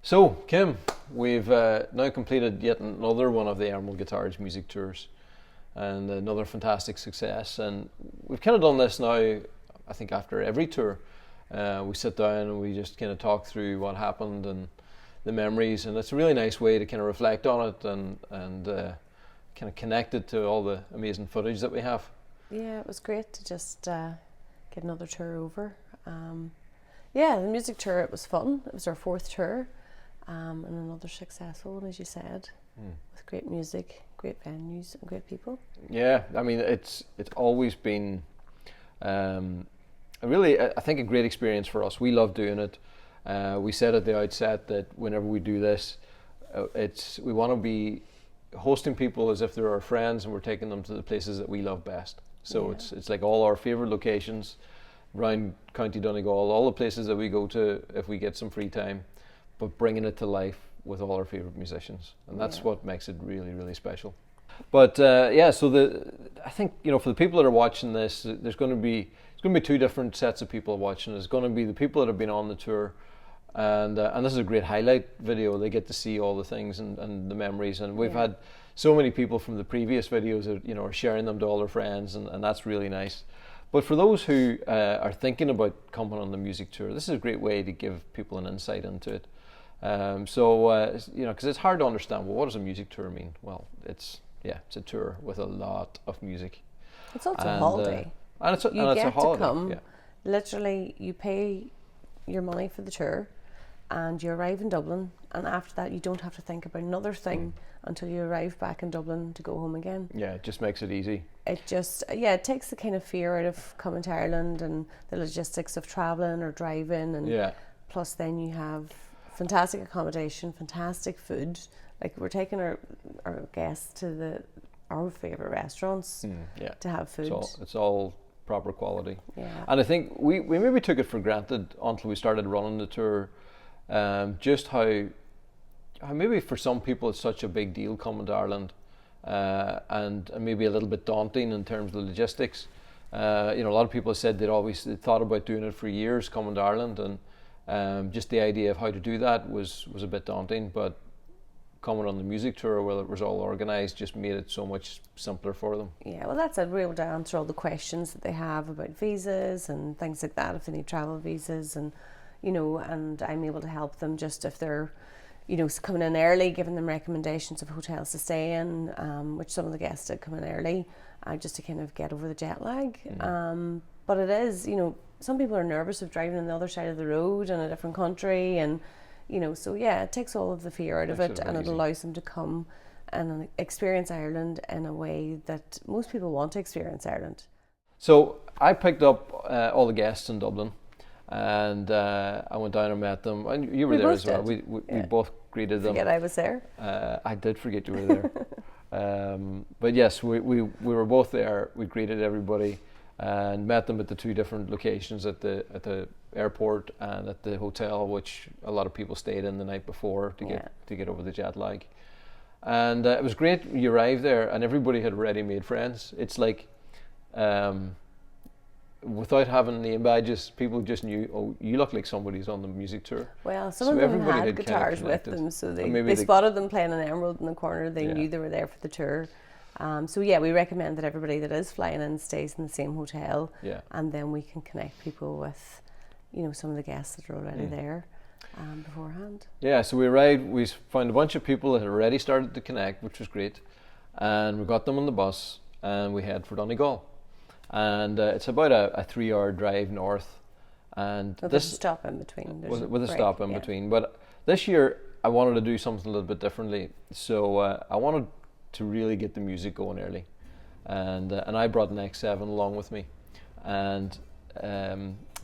So, Kim, we've now completed yet another one of the Emerald Guitars music tours and another fantastic success. And we've kind of done this now, I think, after every tour. We sit down and we just kind of talk through what happened and the memories. And it's a really nice way to kind of reflect on it and kind of connect it to all the amazing footage that we have. Yeah, it was great to just get another tour over. Yeah, the music tour, it was fun. It was our fourth tour. And another successful one, as you said, with great music, great venues, and great people. Yeah, I mean, it's always been I think a great experience for us. We love doing it. We said at the outset that whenever we do this, we want to be hosting people as if they're our friends, and we're taking them to the places that we love best. So yeah. It's like all our favourite locations around County Donegal, all the places that we go to if we get some free time, but bringing it to life with all our favourite musicians, and that's what makes it really, really special. But so I think for the people that are watching this, there's going to be two different sets of people watching. There's going to be the people that have been on the tour, and this is a great highlight video. They get to see all the things and the memories, and we've had so many people from the previous videos that are sharing them to all their friends, and that's really nice. But for those who are thinking about coming on the music tour, this is a great way to give people an insight into it. Because it's hard to understand. Well, what does a music tour mean? Well, it's a tour with a lot of music. It's also a holiday. And it's a holiday. To come. Yeah. Literally, you pay your money for the tour, and you arrive in Dublin. And after that, you don't have to think about another thing until you arrive back in Dublin to go home again. Yeah, it just makes it easy. It just it takes the kind of fear out of coming to Ireland and the logistics of travelling or driving, and plus then you have fantastic accommodation, fantastic food. Like, we're taking our guests to our favourite restaurants to have food. It's all proper quality. Yeah. And I think we maybe took it for granted until we started running the tour, just how maybe for some people it's such a big deal coming to Ireland, and maybe a little bit daunting in terms of the logistics. A lot of people have said they'd thought about doing it for years, coming to Ireland, and just the idea of how to do that was a bit daunting, but coming on the music tour, where it was all organised, just made it so much simpler for them. Yeah, well, that's a real to answer all the questions that they have about visas and things like that, if they need travel visas, and and I'm able to help them just if they're coming in early, giving them recommendations of hotels to stay in, which some of the guests did come in early, just to kind of get over the jet lag. But it is, some people are nervous of driving on the other side of the road in a different country, and so it takes all of the fear out of it, and it allows them to come and experience Ireland in a way that most people want to experience Ireland. So I picked up all the guests in Dublin, and I went down and met them, and you were there as well. We both greeted them. Forget I was there. I did forget you were there. But yes, we were both there. We greeted everybody and met them at the two different locations, at the airport and at the hotel, which a lot of people stayed in the night before to get over the jet lag. And it was great. You arrived there and everybody had already made friends. It's like, without having name badges, people just knew, oh, you look like somebody's on the music tour. Well, some of them had guitars with them, so they spotted them playing an Emerald in the corner. They knew they were there for the tour. We recommend that everybody that is flying in stays in the same hotel, and then we can connect people with, some of the guests that are already there beforehand. Yeah, so we arrived, we found a bunch of people that had already started to connect, which was great, and we got them on the bus, and we head for Donegal. And it's about a 3-hour drive north, and there's a stop in between. With a stop in between. But this year I wanted to do something a little bit differently, so I wanted to really get the music going early, and I brought an X7 along with me, and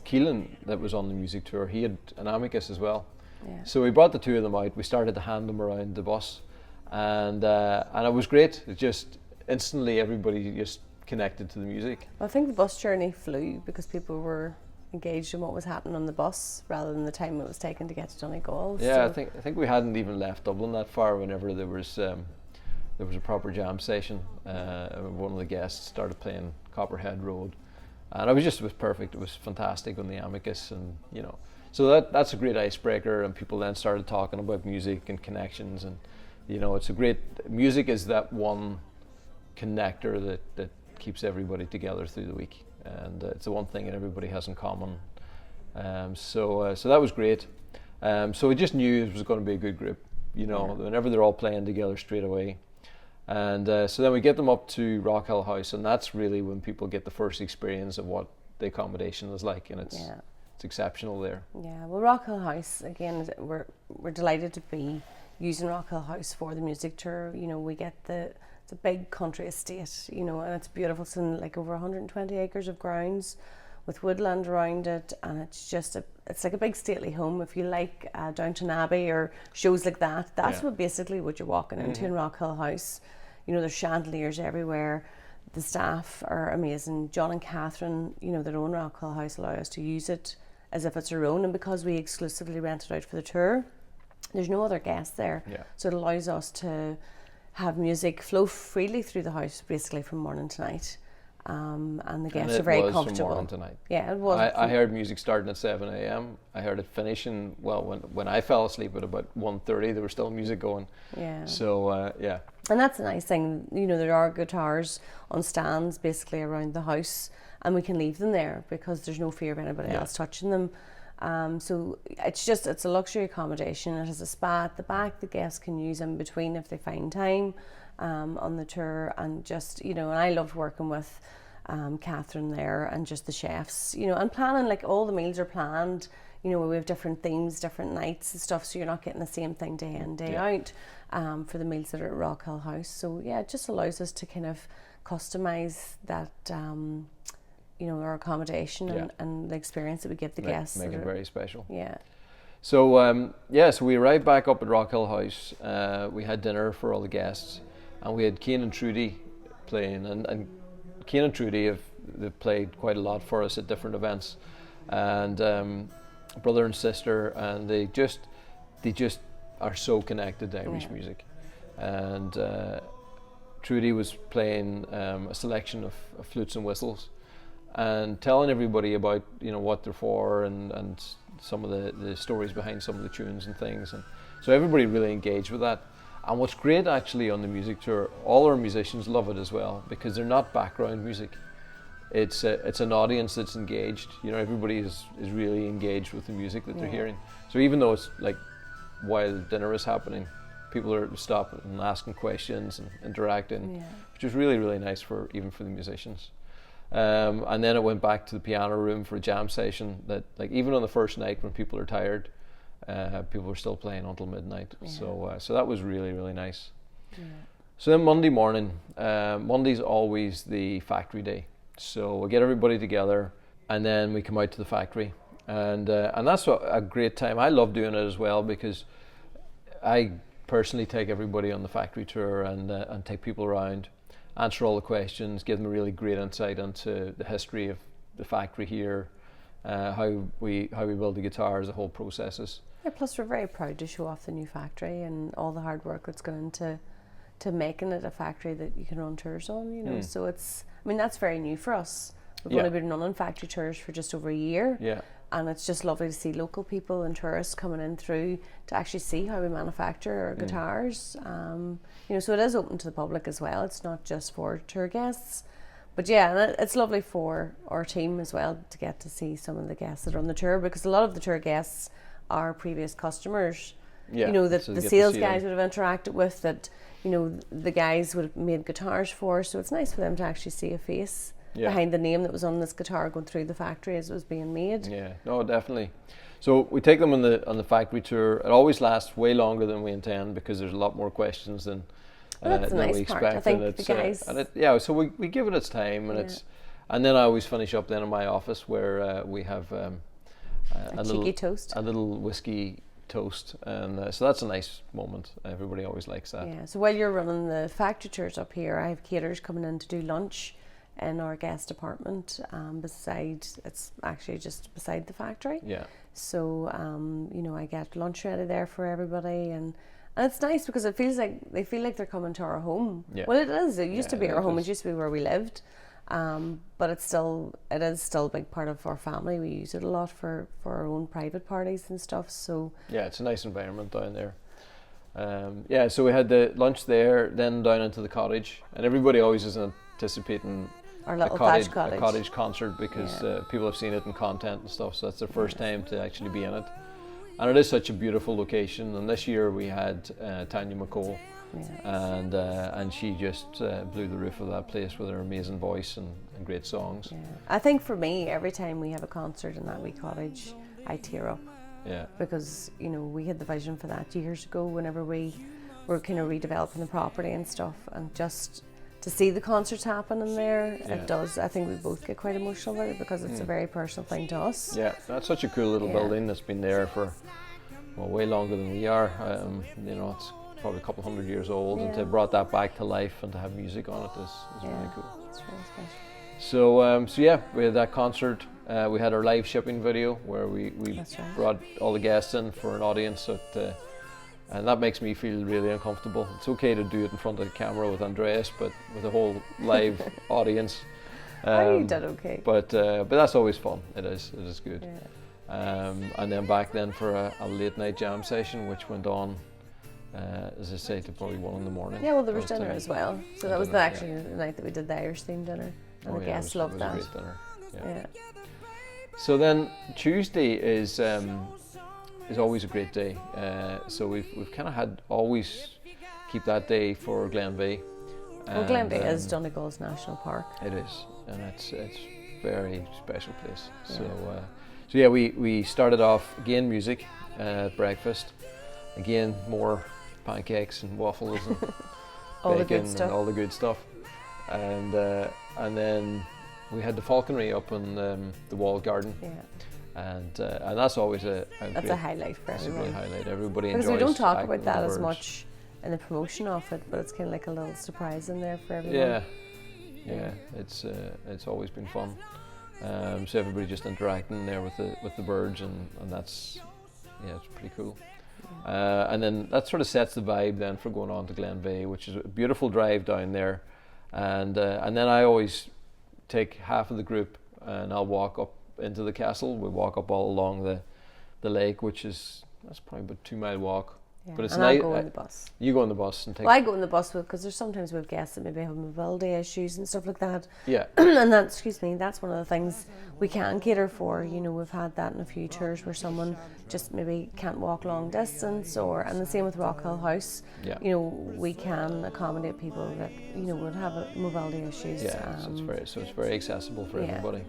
Keelan, that was on the music tour, he had an Amicus as well. Yeah. So we brought the two of them out. We started to hand them around the bus, and it was great. It just instantly everybody just connected to the music. Well, I think the bus journey flew because people were engaged in what was happening on the bus rather than the time it was taken to get to Donegal. Yeah, so I think we hadn't even left Dublin that far whenever there was a proper jam session. One of the guests started playing Copperhead Road, and it was perfect. It was fantastic on the Amicus, and So that's a great icebreaker, and people then started talking about music and connections, and it's a great, music is that one connector that keeps everybody together through the week, and it's the one thing that everybody has in common. So that was great. So we just knew it was going to be a good group, whenever they're all playing together straight away. And so then we get them up to Rockhill House, and that's really when people get the first experience of what the accommodation is like, and it's exceptional there. Yeah, well, Rockhill House, again, we're delighted to be using Rockhill House for the music tour. We get it's a big country estate, and it's beautiful. It's in like over 120 acres of grounds with woodland around it, and it's just it's like a big stately home. If you like Downton Abbey or shows like that, that's basically what you're walking into in Rockhill House. There's chandeliers everywhere. The staff are amazing. John and Catherine, that own Rockhill House, allow us to use it as if it's our own, and because we exclusively rent it out for the tour, there's no other guests there. So it allows us to have music flow freely through the house, basically from morning to night. And the guests are very comfortable. From morning to night. Yeah, it was. I heard music starting at 7 a.m. I heard it finishing, when I fell asleep at about 1:30, there was still music going. Yeah. So, yeah. And that's a nice thing. there are guitars on stands basically around the house, and we can leave them there because there's no fear of anybody else touching them. So it's a luxury accommodation. It has a spa at the back the guests can use in between if they find time on the tour, and just and I loved working with Catherine there, and just the chefs, and planning, like all the meals are planned. We have different themes, different nights and stuff, so you're not getting the same thing day in, day out for the meals that are at Rockhill House. So yeah, it just allows us to kind of customise that our accommodation and the experience that we give the guests. Make it very special. Yeah. So so we arrived back up at Rockhill House. We had dinner for all the guests, and we had Cian and Trudy playing, and Cian and Trudy they've played quite a lot for us at different events, and brother and sister, and they just are so connected to Irish music. And Trudy was playing a selection of flutes and whistles, and telling everybody about what they're for, and some of the stories behind some of the tunes and things, and so everybody really engaged with that. And what's great actually on the music tour, all our musicians love it as well, because they're not background music. It's an audience that's engaged. Everybody is really engaged with the music that they're hearing. So even though it's like while dinner is happening, people are stopping and asking questions and interacting, which is really, really nice even for the musicians. And then it went back to the piano room for a jam session that, like, even on the first night when people are tired, people were still playing until midnight. So that was really, really nice. So then Monday morning, Monday's always the factory day. So we get everybody together, and then we come out to the factory, and that's a great time. I love doing it as well, because I personally take everybody on the factory tour and take people around, answer all the questions, give them a really great insight into the history of the factory here, how we build the guitars, the whole processes. Yeah, plus we're very proud to show off the new factory and all the hard work that's gone into making it a factory that you can run tours on. So that's very new for us. We've only been running factory tours for just over a year. And it's just lovely to see local people and tourists coming in through to actually see how we manufacture our guitars. So it is open to the public as well. It's not just for tour guests. But and it's lovely for our team as well to get to see some of the guests that are on the tour, because a lot of the tour guests are previous customers. That so the sales guys would have interacted with, that the guys would have made guitars for. So it's nice for them to actually see a face behind the name that was on this guitar going through the factory as it was being made. Yeah, no, definitely. So we take them on the factory tour. It always lasts way longer than we intend, because there's a lot more questions than that's than a nice we expect. Part. I think the guys. So we give it its time, and then I always finish up then in my office where we have a cheeky toast, a little whiskey toast, and so that's a nice moment. Everybody always likes that. Yeah. So while you're running the factory tours up here, I have caterers coming in to do lunch in our guest apartment. It's actually just beside the factory. Yeah. So I get lunch ready there for everybody, and it's nice because it feels like they feel like they're coming to our home. Yeah. Well, it is. It used to be our home. It used to be where we lived. But it is still a big part of our family. We use it a lot for our own private parties and stuff. So yeah, it's a nice environment down there. So we had the lunch there, then down into the cottage, and everybody always is anticipating our little a cottage. cottage concert because people have seen it in content and stuff, so that's their first time to actually be in it. And it is such a beautiful location, and this year we had Tanya McCall, and she just blew the roof of that place with her amazing voice and great songs. Yeah. I think for me, every time we have a concert in that wee cottage, I tear up. Yeah. Because, you know, we had the vision for that years ago whenever we were kind of redeveloping the property and stuff, and just to see the concerts happen in there, it does. I think we both get quite emotional about it because it's a very personal thing to us. Yeah, that's such a cool little building that's been there for way longer than we are. You know, it's probably a couple hundred years old, and to have brought that back to life and to have music on it is really cool. It's really special. So we had that concert. We had our live shipping video where we brought all the guests in for an audience, and that makes me feel really uncomfortable. It's okay to do it in front of the camera with Andreas, but with a whole live audience. You did okay. But that's always fun. It is good. Yeah. And then back then for a late night jam session, which went on, as I say, to probably 1 a.m. Yeah, well, there was dinner as well. So that was actually the night that we did the Irish themed dinner, and the guests loved that. It was a great dinner. Yeah. So then Tuesday is always a great day. So we've kind of always keep that day for Glenveigh. Well, Glenveigh is Donegal's national park. It is, and it's a very special place. So we started off again music at breakfast. Again, more pancakes and waffles and bacon and all the good stuff. And then we had the falconry up in the walled garden. Yeah. And that's always a highlight for everyone. That's a great highlight. Everybody enjoys. Because we don't talk about that as much in the promotion of it, but it's kind of like a little surprise in there for everyone. Yeah. It's always been fun. So everybody just interacting there with the birds, and that's it's pretty cool. And then that sort of sets the vibe then for going on to Glenveigh, which is a beautiful drive down there. And then I always take half of the group and I'll walk up into the castle. We walk up all along the lake, that's probably about a 2-mile walk. Yeah. But it's nice. I go on the bus. You go on the bus and take. Well, I go on the bus because there's sometimes we have guests that maybe have mobility issues and stuff like that. Yeah. And that's one of the things we can cater for. You know, we've had that in a few tours where someone just maybe can't walk long distance, and the same with Rockhill House. Yeah. You know, we can accommodate people that would have mobility issues. Yeah. So it's very accessible for everybody.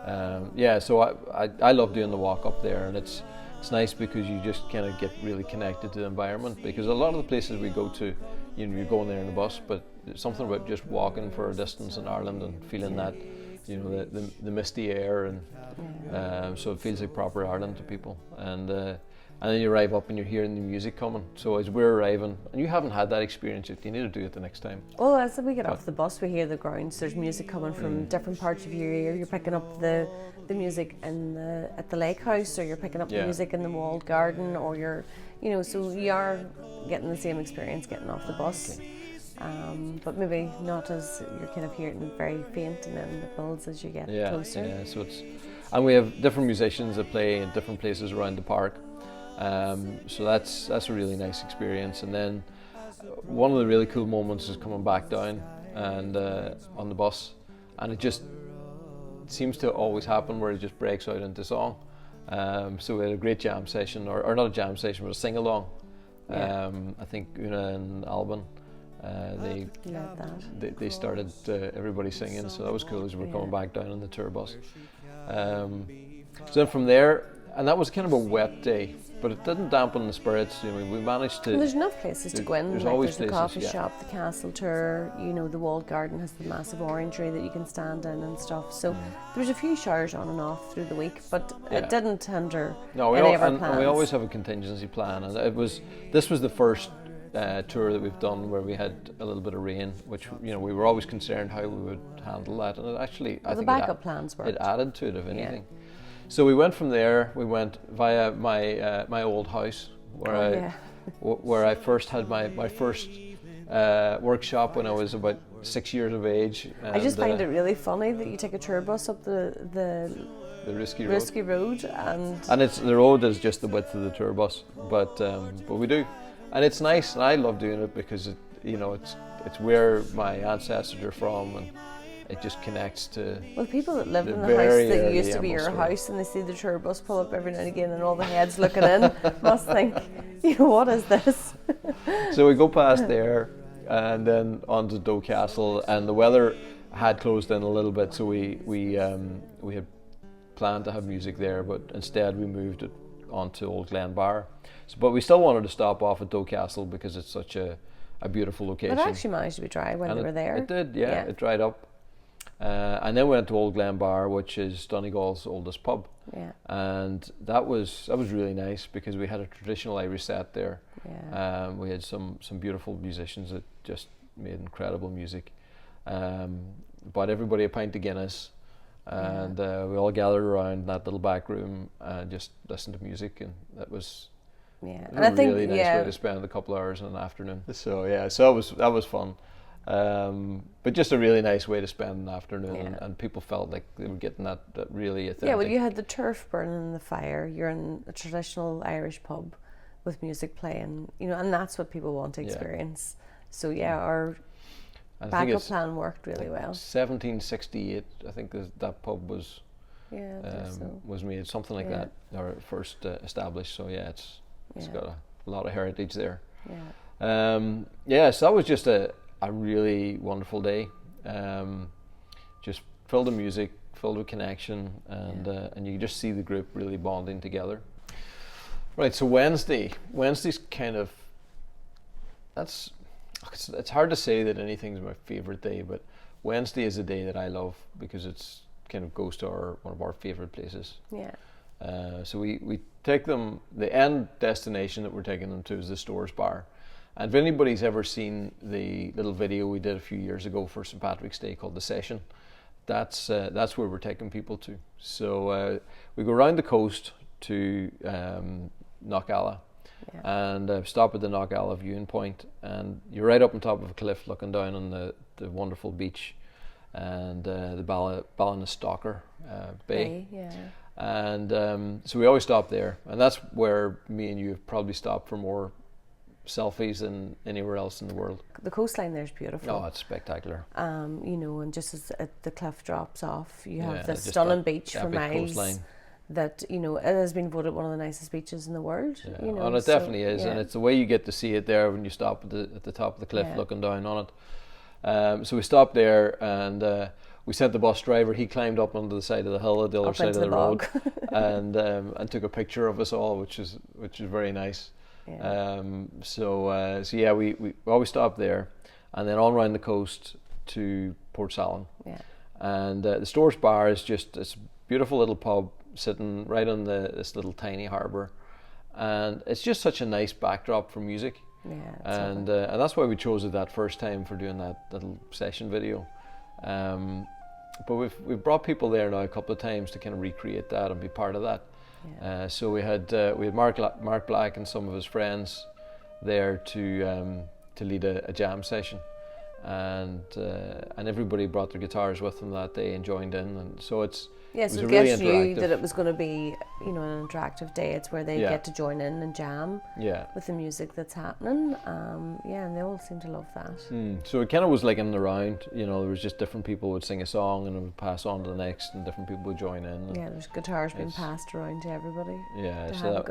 So I love doing the walk up there, and it's nice because you just kind of get really connected to the environment, because a lot of the places we go to, you're going there in the bus, but there's something about just walking for a distance in Ireland and feeling that, the misty air, and so it feels like proper Ireland to people. And then you arrive up and you're hearing the music coming. So as we're arriving, and you haven't had that experience yet, you need to do it the next time. Well, as we get off the bus, we hear the grounds. There's music coming from different parts of your ear. You're picking up the music at the lake house, or you're picking up the music in the walled garden, or so you are getting the same experience getting off the bus. But maybe not, as you're kind of hearing it very faint, and then it builds as you get closer. Yeah, so and we have different musicians that play in different places around the park. So that's a really nice experience. And then one of the really cool moments is coming back down and on the bus, and it just seems to always happen where it just breaks out into song. So we had a great jam session, or not a jam session, but a sing along. I think Una and Alban, they started everybody singing, so that was cool as we were coming back down on the tour bus. So then from there, and that was kind of a wet day, but it didn't dampen the spirits. We managed to. And there's enough places to go in. There's always the places, coffee shop, the castle tour. The walled garden has the massive orangery that you can stand in and stuff. So there's a few showers on and off through the week, but it didn't hinder any of our plans. And we always have a contingency plan, and this was the first tour that we've done where we had a little bit of rain, which we were always concerned how we would handle that, and I think the backup plans worked. It added to it, if anything. Yeah. So we went from there. We went via my old house where I first had my first workshop when I was about 6 years of age. I just find it really funny that you take a tour bus up the risky road, and it's the road is just the width of the tour bus, but we do, and it's nice, and I love doing it because it's where my ancestors are from, and it just connects to. Well, people that live in the house that used to be your house, and they see the tour bus pull up every now and again, and all the heads looking in, must think, what is this? So we go past there, and then on to Doe Castle, and the weather had closed in a little bit, so we had planned to have music there, but instead we moved it onto Old Glen Bar. But we still wanted to stop off at Doe Castle because it's such a beautiful location. It actually managed to be dry when they were there. It did, yeah. It dried up. And then we went to Old Glen Bar, which is Donegal's oldest pub. Yeah. And that was really nice because we had a traditional Irish set there. Yeah. We had some beautiful musicians that just made incredible music. Bought everybody a pint of Guinness, and we all gathered around that little back room and just listened to music, and that was and I think really nice way to spend a couple of hours in an afternoon. So that was fun. But just a really nice way to spend an afternoon, and people felt like they were getting that really authentic. Yeah, well, you had the turf burning in the fire. You're in a traditional Irish pub with music playing, and that's what people want to experience. So our backup plan worked really well. 1768, I think that pub was was made, something like that, or first established. So it's got a lot of heritage there. So that was just a really wonderful day. Just filled with music, filled with connection, and you just see the group really bonding together. Right, so Wednesday's kind of, it's hard to say that anything's my favorite day, but Wednesday is a day that I love because it's kind of goes to one of our favorite places. So we take them, the end destination that we're taking them to is the Stores Bar. And if anybody's ever seen the little video we did a few years ago for St. Patrick's Day called The Session, that's where we're taking people to. So we go around the coast to Gala, and stop at the Gala viewing point, and you're right up on top of a cliff looking down on the wonderful beach and the Ballinastalker Bay. And so we always stop there, and that's where me and you have probably stopped for more selfies than anywhere else in the world. The coastline there's beautiful. Oh, it's spectacular. And just as the cliff drops off, you have this stunning beach for miles. Coastline. That it has been voted one of the nicest beaches in the world. And it definitely is, and it's the way you get to see it there when you stop at the top of the cliff looking down on it. So we stopped there, and we sent the bus driver. He climbed up onto the side of the hill at the other side of the road, and took a picture of us all, which is very nice. We always stop there, and then on around the coast to Port Salin. And the Stores Bar is just this beautiful little pub sitting right on this little tiny harbour, and it's just such a nice backdrop for music. And that's why we chose it that first time for doing that little session video. But we've brought people there now a couple of times to kind of recreate that and be part of that. So we had Mark Black and some of his friends there to lead a jam session, and everybody brought their guitars with them that day and joined in, and so it was so really guests interactive. knew that it was going to be an interactive day. It's where they get to join in and jam with the music that's happening. And they all seem to love that. So it kind of was like in the round. There was just different people would sing a song and it would pass on to the next, and different people would join in. There's guitars being passed around to everybody. So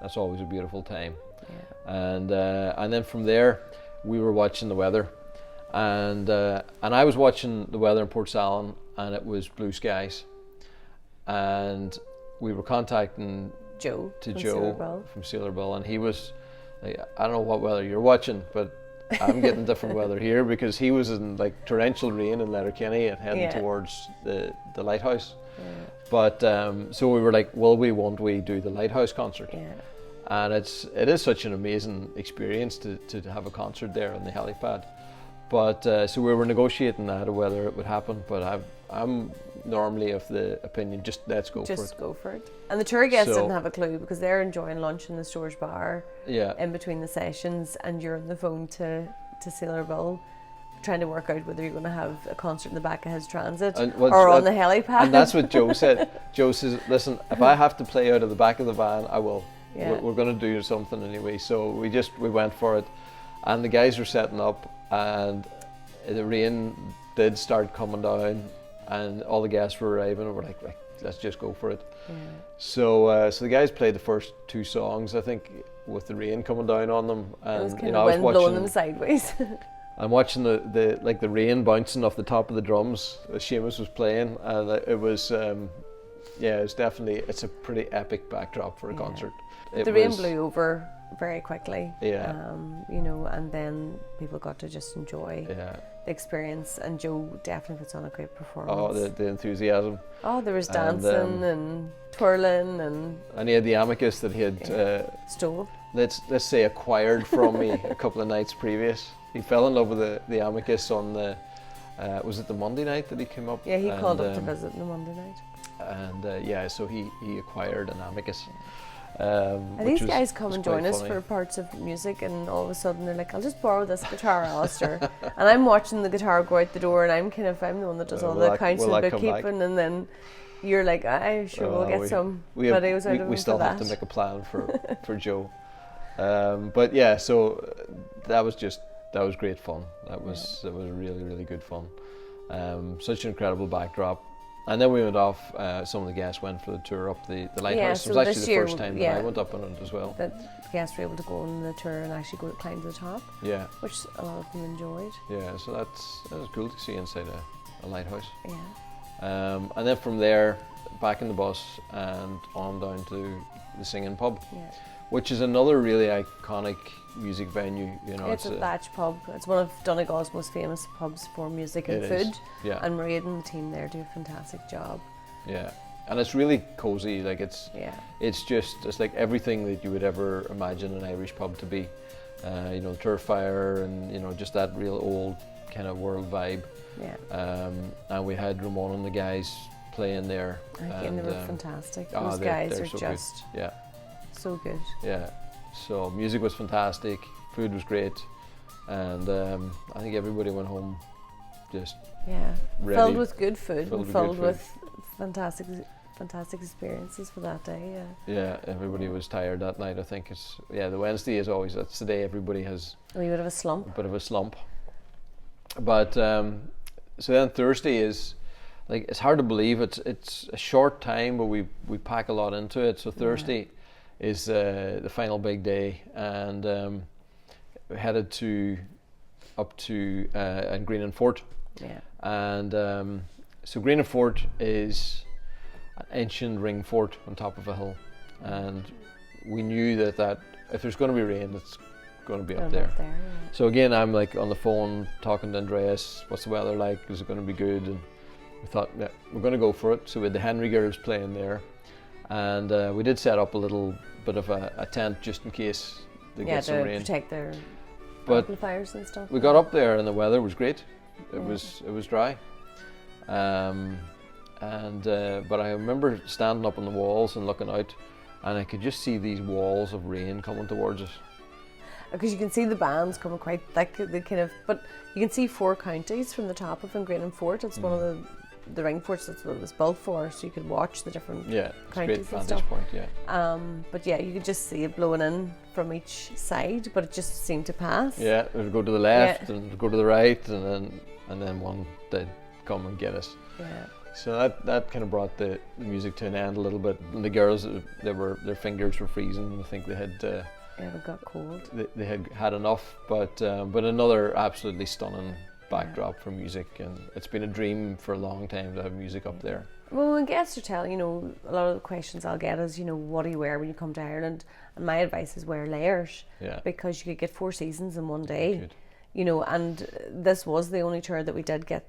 that's always a beautiful time. And then from there we were watching the weather, and I was watching the weather in Port Salin, and it was blue skies, and we were contacting Joe from Sailor Bill, and he was like, I don't know what weather you're watching, but I'm getting different weather here, because he was in like torrential rain in Letterkenny and heading towards the Lighthouse. But so we were like, well, won't we do the Lighthouse concert? And it is such an amazing experience to have a concert there on the helipad. But so we were negotiating that, whether it would happen, but I'm normally of the opinion, let's go for it. Just go for it. And the tour guests didn't have a clue, because they're enjoying lunch in the Stores Bar in between the sessions, and you're on the phone to Sailor Bill trying to work out whether you're going to have a concert in the back of his transit well, or on the helipad. And that's what Joe said. Joe says, listen, if I have to play out of the back of the van, I will. Yeah. We're going to do something anyway. So we went for it, and the guys were setting up, and the rain did start coming down, and all the guests were arriving, and we're like, right, let's just go for it. Yeah. So the guys played the first 2 songs, I think, with the rain coming down on them, and It was kind I of was wind watching blowing them sideways. I'm watching the rain bouncing off the top of the drums as Seamus was playing, and it was definitely, it's a pretty epic backdrop for a concert. The rain blew over very quickly. Yeah. And then people got to just enjoy the experience, and Joe definitely puts on a great performance. Oh, the enthusiasm. Oh, there was dancing and twirling and he had the amicus that he had stole. Let's say acquired from me a couple of nights previous. He fell in love with the amicus on the was it the Monday night that he came up? Yeah, he called up to visit on the Monday night. And so he acquired an amicus. And these guys come and join us for parts of music, and all of a sudden they're like, I'll just borrow this guitar, Alistair. And I'm watching the guitar go out the door, and I'm the one that does all the accounts and bookkeeping, and then you're like, aye, sure, we'll get some videos out of him. We still have to make a plan for Joe. But yeah, so that was great fun. That was really, really good fun. Such an incredible backdrop. And then we went off, some of the guests went for the tour up the Lighthouse. So it was actually the first time that I went up on it as well. That the guests were able to go on the tour and actually go climb to the top. Yeah. Which a lot of them enjoyed. Yeah, so that was cool to see inside a lighthouse. Yeah. And then from there, back in the bus and on down to the Singing Pub. Yeah. Which is another really iconic music venue. It's a thatch pub. It's one of Donegal's most famous pubs for music and food. Yeah. And Mairead and the team there do a fantastic job. Yeah. And it's really cozy. Like it's like everything that you would ever imagine an Irish pub to be. Turf fire and just that real old kind of world vibe. Yeah. And we had Ramon and the guys playing there. Again, they were fantastic. Those guys are so just good. So good. Yeah, so music was fantastic, food was great, and I think everybody went home just ready, filled with good food, filled with fantastic experiences for that day. Yeah, everybody was tired that night. I think the Wednesday is always, that's the day everybody has a wee bit of a slump. But so then Thursday is, like, it's hard to believe it's a short time, but we pack a lot into it. So Thursday is the final big day, and we headed up to Green and Fort. Yeah. And so Green and Fort is an ancient ring fort on top of a hill, and we knew that if there's going to be rain, it's going to be up there. So again, I'm like on the phone talking to Andreas, what's the weather like, is it going to be good? And we thought, yeah, we're going to go for it. So we had the Henry girls playing there. And we did set up a little bit of a tent just in case they get some rain. Yeah, to protect their amplifiers and stuff. We got up there and the weather was great. It was dry. But I remember standing up on the walls and looking out, and I could just see these walls of rain coming towards us. Because you can see the bands coming quite thick, but you can see 4 counties from the top of Green and Fort. It's one of the ring forts, that's what it was built for, so you could watch the different counties and stuff. Point, but you could just see it blowing in from each side, but it just seemed to pass. Yeah, it would go to the left and it would go to the right, and then one did come and get us. Yeah. So that kind of brought the music to an end a little bit. And the girls, their fingers were freezing. I think they had. They got cold. They had enough, but another absolutely stunning backdrop for music, and it's been a dream for a long time to have music up there. Well, when guests are telling, a lot of the questions I'll get is, what do you wear when you come to Ireland? And my advice is wear layers, because you could get 4 seasons in one day. And this was the only tour that we did get,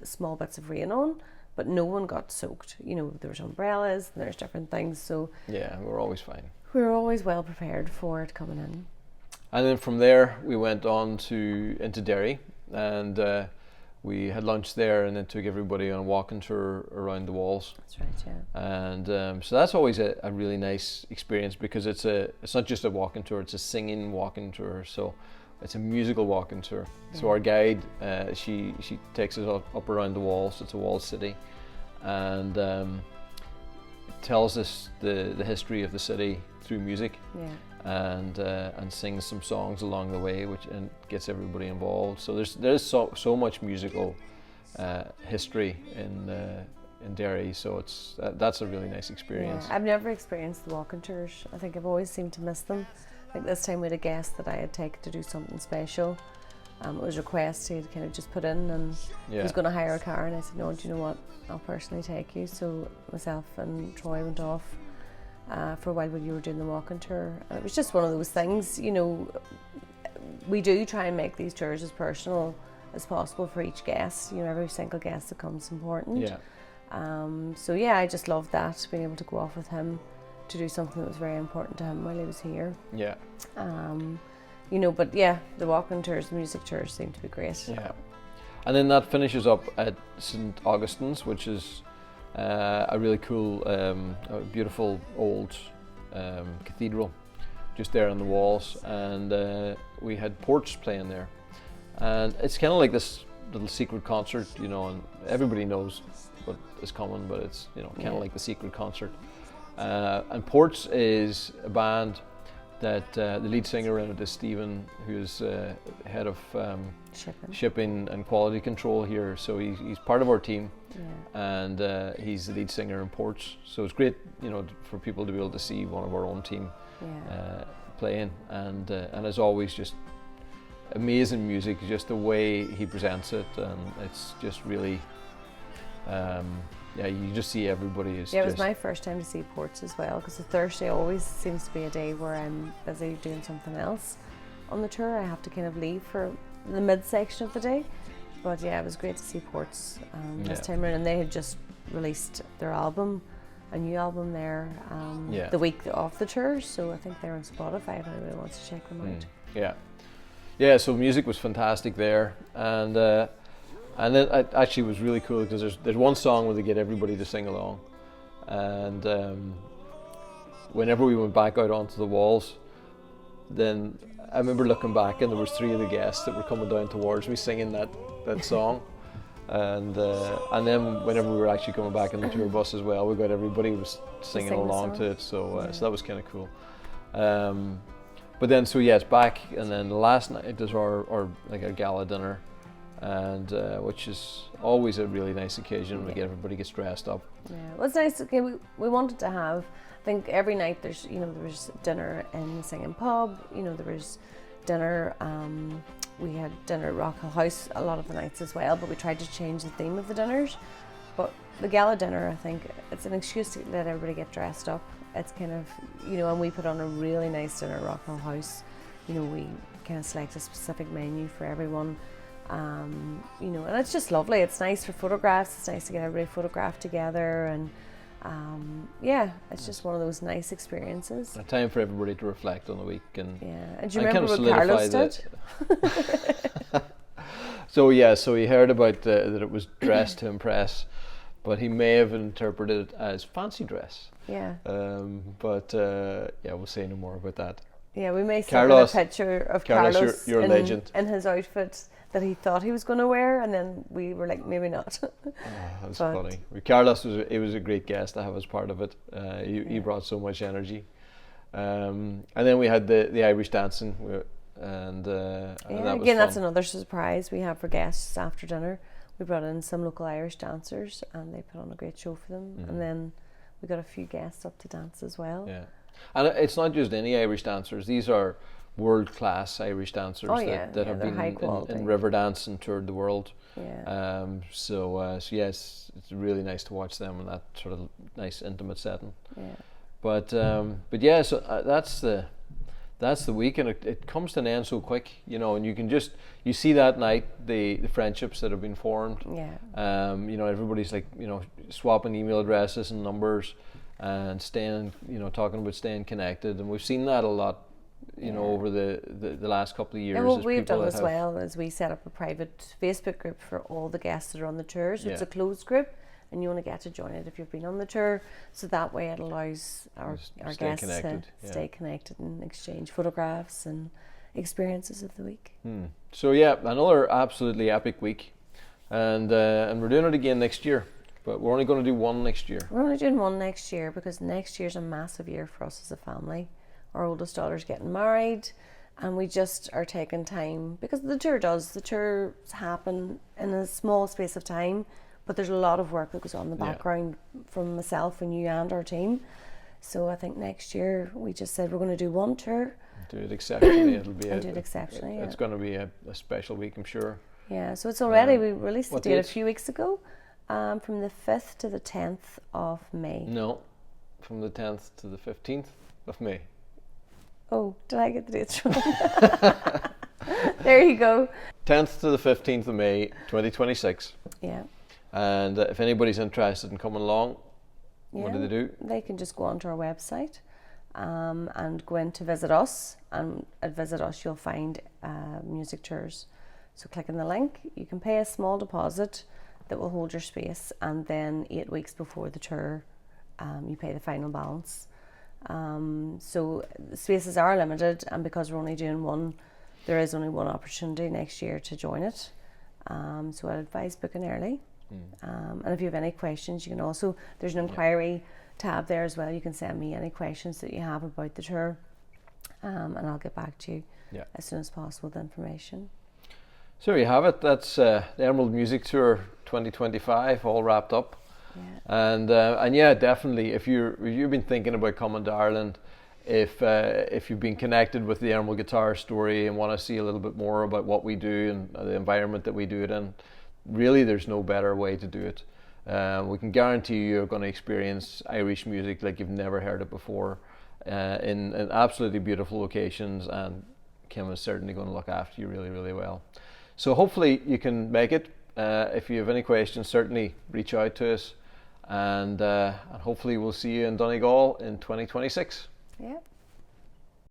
small bits of rain on, but no one got soaked. There's umbrellas and there's different things, so yeah, we're always fine. We're always well prepared for it coming in. And then from there we went on into Derry, and we had lunch there, and then took everybody on a walking tour around the walls. That's right, yeah. And so that's always a really nice experience, because it's not just a walking tour; it's a singing walking tour. So it's a musical walking tour. So our guide, she takes us up around the walls. It's a walled city, and tells us the history of the city through music, and sings some songs along the way, and gets everybody involved. So there's so much musical history in Derry. So that's a really nice experience. Yeah, I've never experienced the walking tours. I think I've always seemed to miss them. I think this time we had a guest that I had taken to do something special. It was a request he had kind of just put in, and he was going to hire a car, and I said, no, do you know what, I'll personally take you. So myself and Troy went off for a while when you were doing the walking tour, and it was just one of those things, you know, we do try and make these tours as personal as possible for each guest. You know, every single guest that comes is important. So yeah, I just loved that, being able to go off with him to do something that was very important to him while he was here. Yeah. You know, but yeah, the walking tours, the music tours seem to be great. Yeah. And then that finishes up at St. Augustine's, which is a really cool, a beautiful old cathedral just there on the walls, and we had Ports playing there. And it's kind of like this little secret concert, you know, and everybody knows what is coming, but it's, you know, kind of like the secret concert. And Ports is a band that the lead singer in it is Stephen, who's head of shipping and quality control here. So he's part of our team, and he's the lead singer in Ports. So it's great, you know, for people to be able to see one of our own team playing. And as always, just amazing music, just the way he presents it, and it's just really. You just see everybody is. Yeah, it was my first time to see Ports as well, because the Thursday always seems to be a day where I'm busy doing something else on the tour. I have to kind of leave for the midsection of the day. But yeah, it was great to see Ports this time around, and they had just released their album, a new album there, the week of the tour. So I think they're on Spotify if anybody wants to check them out. Yeah. So music was fantastic there, and then it actually was really cool because there's one song where they get everybody to sing along, and whenever we went back out onto the walls, then I remember looking back and there was 3 of the guests that were coming down towards me singing that song, and then whenever we were actually coming back in the tour bus as well, we got everybody was singing along to it, so that was kind of cool. But then it's back, and then the last night is our gala dinner. And which is always a really nice occasion when everybody gets dressed up. Yeah, well, it's nice. Okay, we wanted to have, I think every night there was dinner in the singing pub. You know, there was dinner. We had dinner at Rockhill House a lot of the nights as well. But we tried to change the theme of the dinners. But the gala dinner, I think, it's an excuse to let everybody get dressed up. It's kind of, you know, and we put on a really nice dinner at Rockhill House. You know, we kind of select a specific menu for everyone. You know, and it's just lovely. It's nice for photographs. It's nice to get everybody photographed together, and it's just one of those nice experiences. A time for everybody to reflect on the week, and And do you remember what Carlos did? So he heard about that it was dress to impress, but he may have interpreted it as fancy dress. Yeah. We'll say no more about that. Yeah, we may send a picture of Carlos you're a legend. In his outfit that he thought he was going to wear, and then we were like, maybe not. That was funny. Carlos was a great guest to have as part of it. He brought so much energy. And then we had the Irish dancing, and that was fun. That's another surprise we have for guests after dinner. We brought in some local Irish dancers, and they put on a great show for them. And then we got a few guests up to dance as well. Yeah, and it's not just any Irish dancers. These are world-class Irish dancers that have been in Riverdance and toured the world. Yeah. Yes, it's really nice to watch them in that sort of nice intimate setting. Yeah. But that's the week, and it comes to an end so quick, you know, and you see that night the friendships that have been formed. Yeah. You know, everybody's like, you know, swapping email addresses and numbers and talking about staying connected, and we've seen that a lot. You know, over the last couple of years. And what we've done as well is we set up a private Facebook group for all the guests that are on the tour. So it's a closed group, and you only get to join it if you've been on the tour. So that way it allows our guests to stay connected and exchange photographs and experiences of the week. So yeah, another absolutely epic week, and we're doing it again next year, but we're only going to do one next year. We're only doing one next year because next year's a massive year for us as a family. Our oldest daughter's getting married, and we just are taking time because the tours happen in a small space of time, but there's a lot of work that goes on in the background from myself and you and our team. So I think next year we just said we're going to do one tour. Do it exceptionally. It's going to be a special week, I'm sure. Yeah, so it's already, we released the date a few weeks ago, from the 5th to the 10th of May. No, from the 10th to the 15th of May. Oh, did I get the dates wrong? There you go. 10th to the 15th of May, 2026. Yeah. And if anybody's interested in coming along, what do they do? They can just go onto our website and go in to visit us. And at Visit Us, you'll find music tours. So click on the link. You can pay a small deposit that will hold your space, and then 8 weeks before the tour, you pay the final balance. So the spaces are limited, and because we're only doing one, there is only one opportunity next year to join it. So I'd advise booking early. And if you have any questions, you can also, there's an inquiry tab there as well. You can send me any questions that you have about the tour, and I'll get back to you as soon as possible with information. So there you have it. That's the Emerald Music Tour 2025 all wrapped up. Yeah. And yeah, definitely, if you've been thinking about coming to Ireland, if you've been connected with the Emerald Guitar story and want to see a little bit more about what we do and the environment that we do it in, really there's no better way to do it. We can guarantee you're going to experience Irish music like you've never heard it before, in absolutely beautiful locations, and Kim is certainly going to look after you really, really well. So hopefully you can make it. If you have any questions, certainly reach out to us, and hopefully we'll see you in Donegal in 2026. Yeah.